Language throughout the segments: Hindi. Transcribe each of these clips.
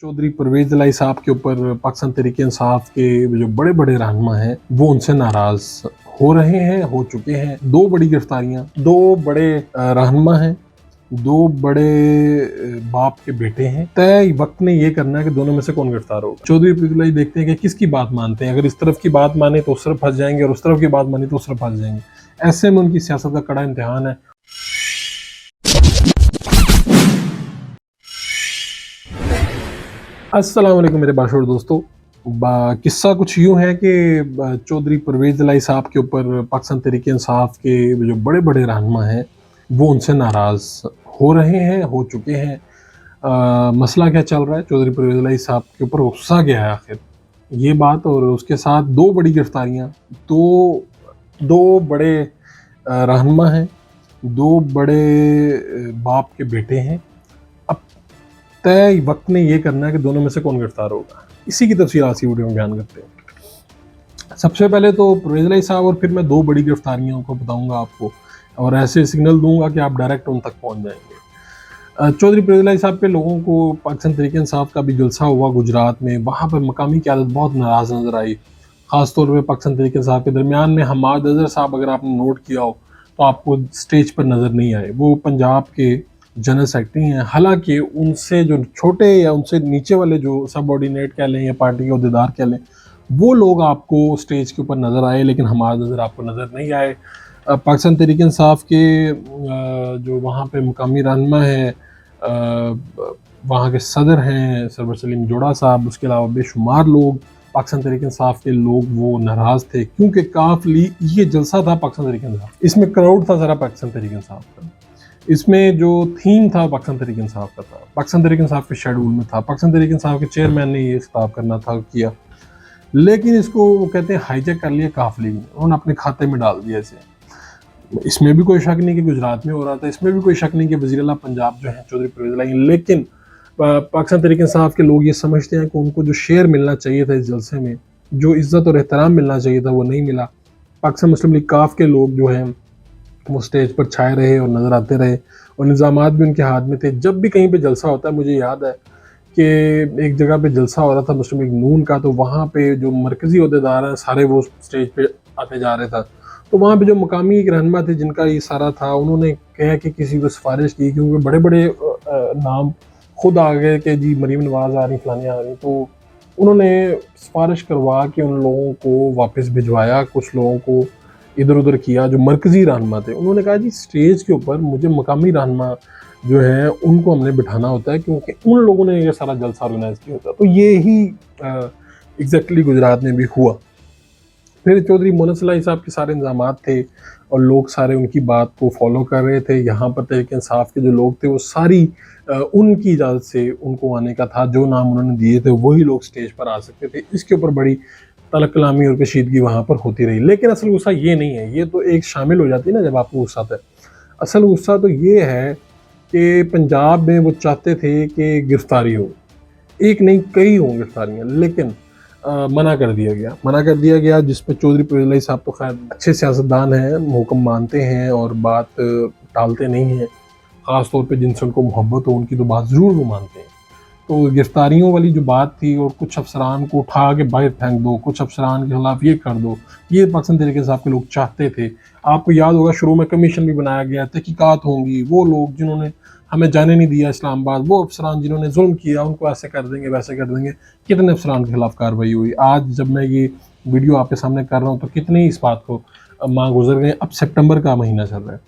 चौधरी परवेज इलाही साहब के ऊपर पाकिस्तान तहरीक इंसाफ के जो बड़े बड़े रहनुमा हैं वो उनसे नाराज हो रहे हैं, हो चुके हैं। दो बड़ी गिरफ्तारियां, दो बड़े रहनुमा हैं, दो बड़े बाप के बेटे हैं। तय वक्त ने ये करना है कि दोनों में से कौन गिरफ्तार होगा। चौधरी परवेज इलाही देखते हैं कि किसकी बात मानते हैं। अगर इस तरफ की बात माने तो उस तरफ फंस जाएंगे और उस तरफ की बात माने तो उस तरफ फंस जाएंगे। ऐसे में उनकी सियासत का कड़ा इम्तिहान है। अस्सलाम वालेकुम मेरे बाशूर दोस्तों। किस्सा कुछ यूँ है कि चौधरी परवेज इलाही साहब के ऊपर पाकिस्तान तहरीक इंसाफ के जो बड़े बड़े रहनुमा हैं वो उनसे नाराज़ हो रहे हैं, हो चुके हैं। मसला क्या चल रहा है? चौधरी परवेज इलाही साहब के ऊपर गुस्सा क्या है आखिर, ये बात। और उसके साथ दो बड़ी गिरफ्तारियाँ, दो बड़े रहनुमा हैं, दो बड़े बाप के बेटे हैं। अब तय वक्त ने ये करना है कि दोनों में से कौन गिरफ्तार होगा। इसी की तफसील आज की वीडियो में बयान करते हैं। सबसे पहले तो परवेज इलाही साहब और फिर मैं दो बड़ी गिरफ्तारियों को बताऊंगा आपको और ऐसे सिग्नल दूंगा कि आप डायरेक्ट उन तक पहुंच जाएंगे। चौधरी परवेज इलाही साहब पे लोगों को पाकिस्तान तहरीक इंसाफ का भी जलसा हुआ गुजरात में, वहाँ पर मकामी क़यादत बहुत नाराज़ नज़र आई। ख़ासतौर पर पाकिस्तान तहरीक इंसाफ के दरमियान में हमाद अजहर साहब, अगर आपने नोट किया हो तो आपको स्टेज पर नज़र नहीं आए। वो पंजाब के जनरल सेक्रेटरी हैं, हालांकि उनसे जो छोटे या उनसे नीचे वाले जो सबऑर्डिनेट कह लें या पार्टी के अहदेदार कह लें, वो लोग आपको स्टेज के ऊपर नज़र आए, लेकिन हमाद अजहर आपको नज़र नहीं आए। पाकिस्तान तहरीक इंसाफ के जो वहाँ पे मुकामी रहनुमा हैं, वहाँ के सदर हैं सरवर सलीम जोड़ा साहब, उसके अलावा बेशुमार लोग पाकिस्तान तहरीक इंसाफ के लोग वो नाराज़ थे, क्योंकि काफली ये जलसा था पाकिस्तान तहरीक इंसाफ, इसमें क्राउड था सारा पाकिस्तान तहरीक इंसाफ का, इसमें जो थीम था पाकिस्तान तहरीक इंसाफ का था, पाकिस्तान तहरीक इंसाफ के शेड्यूल में था, पाकिस्तान तहरीक इंसाफ के चेयरमैन ने ये खिताब करना था, किया, लेकिन इसको वो कहते हैं हाईजैक कर लिया काफली ने, उन्होंने अपने खाते में डाल दिया इसे। इसमें भी कोई शक नहीं कि गुजरात में हो रहा था, इसमें भी कोई शक नहीं कि वज़ीर आला पंजाब जो है चौधरी परवेज इलाही, लेकिन पाकिस्तान तहरीक इंसाफ के लोग ये समझते हैं कि उनको जो शेयर मिलना चाहिए था इस जलसे में, जो इज्जत और एहतराम मिलना चाहिए था, वो नहीं मिला। पाकिस्तान मुस्लिम लीग काफ के लोग जो हैं वो स्टेज पर छाए रहे और नज़र आते रहे और निज़ामात भी उनके हाथ में थे। जब भी कहीं पे जलसा होता है, मुझे याद है कि एक जगह पे जलसा हो रहा था मुस्लिम लीग नून का, तो वहाँ पे जो मरकज़ी अहदेदार हैं सारे वो स्टेज पे आते जा रहे था, तो वहाँ पे जो मकामी एक रहनुमा थे जिनका ये सारा था, उन्होंने कहा कि किसी को सिफारिश की, क्योंकि बड़े बड़े नाम खुद आ गए कि जी मरीम नवाज़ आ रही, फलानी आ रही, तो उन्होंने सिफारिश करवा के उन लोगों को वापस भिजवाया। कुछ लोगों को इधर उधर किया जो मरकज़ी रहनुमा थे। उन्होंने कहा जी स्टेज के ऊपर मुझे मकामी रहनुमा जो है उनको हमने बिठाना होता है, क्योंकि उन लोगों ने ये सारा जलसा ऑर्गेनाइज किया होता है। तो ये ही एग्जैक्टली गुजरात में भी हुआ। फिर चौधरी मोहम्मद इलाही साहब के सारे इंतजामात थे और लोग सारे उनकी बात को फॉलो कर रहे थे। यहाँ पर तहरीक इंसाफ के जो लोग थे वो सारी उनकी इजाज़त से उनको आने का था, जो नाम उन्होंने दिए थे वही लोग स्टेज पर आ सकते थे। इसके ऊपर बड़ी तलक कलामी और कशीदगी वहाँ पर होती रही, लेकिन असल गुस्सा ये नहीं है, ये तो एक शामिल हो जाती है ना जब आपको गुस्सा आता है। असल गुस्सा तो ये है कि पंजाब में वो चाहते थे कि गिरफ्तारी हो, एक नहीं कई हों गिरफ्तारियाँ, लेकिन मना कर दिया गया, जिसमें चौधरी परवेज इलाही साहब तो खैर अच्छे सियासतदान हैं, हुक्म मानते हैं और बात टालते नहीं हैं। ख़ास तौर पे जिनसे उनको मोहब्बत हो उनकी तो बात ज़रूर वो मानते हैं। तो गिरफ्तारियों वाली जो बात थी, और कुछ अफसरान को उठा के बाहर फेंक दो, कुछ अफसरान के खिलाफ ये कर दो, ये पाकिस्तान तहरीक इंसाफ के लोग चाहते थे। आपको याद होगा शुरू में कमीशन भी बनाया गया, तहकीकात होंगी, वो लोग जिन्होंने हमें जाने नहीं दिया इस्लामाबाद, वो अफसरान जिन्होंने जुल्म किया उनको ऐसे कर देंगे वैसे कर देंगे। कितने अफसरान के खिलाफ कार्रवाई हुई? आज जब मैं ये वीडियो आपके सामने कर रहा हूँ तो कितनी इस बात को माह गुजर गए। अब सितंबर का महीना चल रहा है,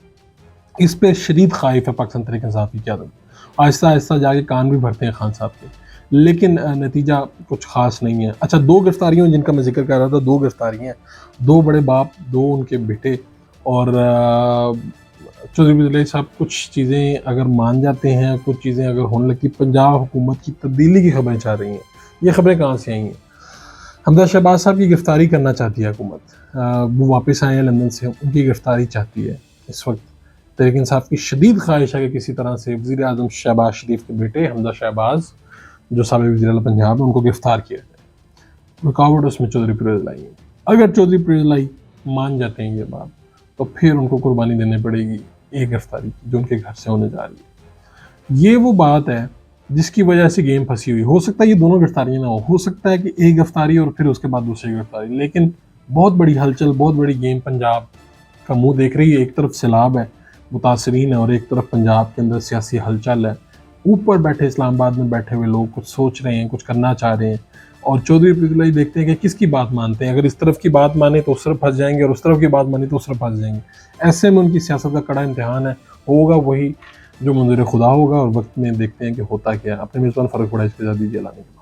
इस पे शदीद ख़ाइफ है पाकिस्तान तहरीक इंसाफ की क़यादत। आहिस्ता आहिस्ता जाके कान भी भरते हैं खान साहब के, लेकिन नतीजा कुछ ख़ास नहीं है। अच्छा, दो गिरफ्तारियों जिनका मैं जिक्र कर रहा था, दो गिरफ्तारियाँ, दो बड़े बाप, दो उनके बेटे। और चौधरी परवेज इलाही साहब कुछ चीज़ें अगर मान जाते हैं, कुछ चीज़ें अगर होने लगती, पंजाब हुकूमत की तब्दीली की खबरें चाह रही हैं। ये खबरें कहाँ से आई हैं? हमजा शहबाज साहब की गिरफ्तारी करना चाहती है हुकूमत, वो वापस आए हैं लंदन से, उनकी गिरफ्तारी चाहती है। इस वक्त तहरीक इंसाफ की शदीद ख्वाहिश है कि किसी तरह से वज़ीर आज़म शहबाज शरीफ के बेटे हमजा शहबाज, जो साबिक़ वज़ीर आला पंजाब है, उनको गिरफ्तार किया जाए। रुकावट उसमें चौधरी परवेज इलाही है। अगर चौधरी परवेज इलाही मान जाते हैं ये बात, तो फिर उनको कुर्बानी देनी पड़ेगी एक गिरफ्तारी की जो उनके घर से होने जा रही है। ये वो बात है जिसकी वजह से गेम फंसी हुई। हो सकता है ये दोनों गिरफ्तारियां ना हो सकता है कि एक गिरफ्तारी और फिर उसके बाद दूसरी गिरफ्तारी, लेकिन बहुत बड़ी हलचल, बहुत बड़ी गेम पंजाब का मुंह देख रही है। एक तरफ सैलाब है, मुतासरीन है, और एक तरफ पंजाब के अंदर सियासी हलचल है। ऊपर बैठे इस्लामाबाद में बैठे हुए लोग कुछ सोच रहे हैं, कुछ करना चाह रहे हैं, और चौधरी पृथ्वी देखते हैं कि किसकी बात मानते हैं। अगर इस तरफ की बात माने तो उस तरफ फंस जाएंगे, और उस तरफ की बात माने तो उस तरफ फंस जाएंगे। ऐसे में उनकी सियासत का कड़ा इम्तिहान है। होगा वही जो मंजूर खुदा होगा, और वक्त में देखते हैं कि होता क्या है। अपने मेज़बान फ़ारूक कुरैशी को इजाज़त दीजिए। अल्लाह ने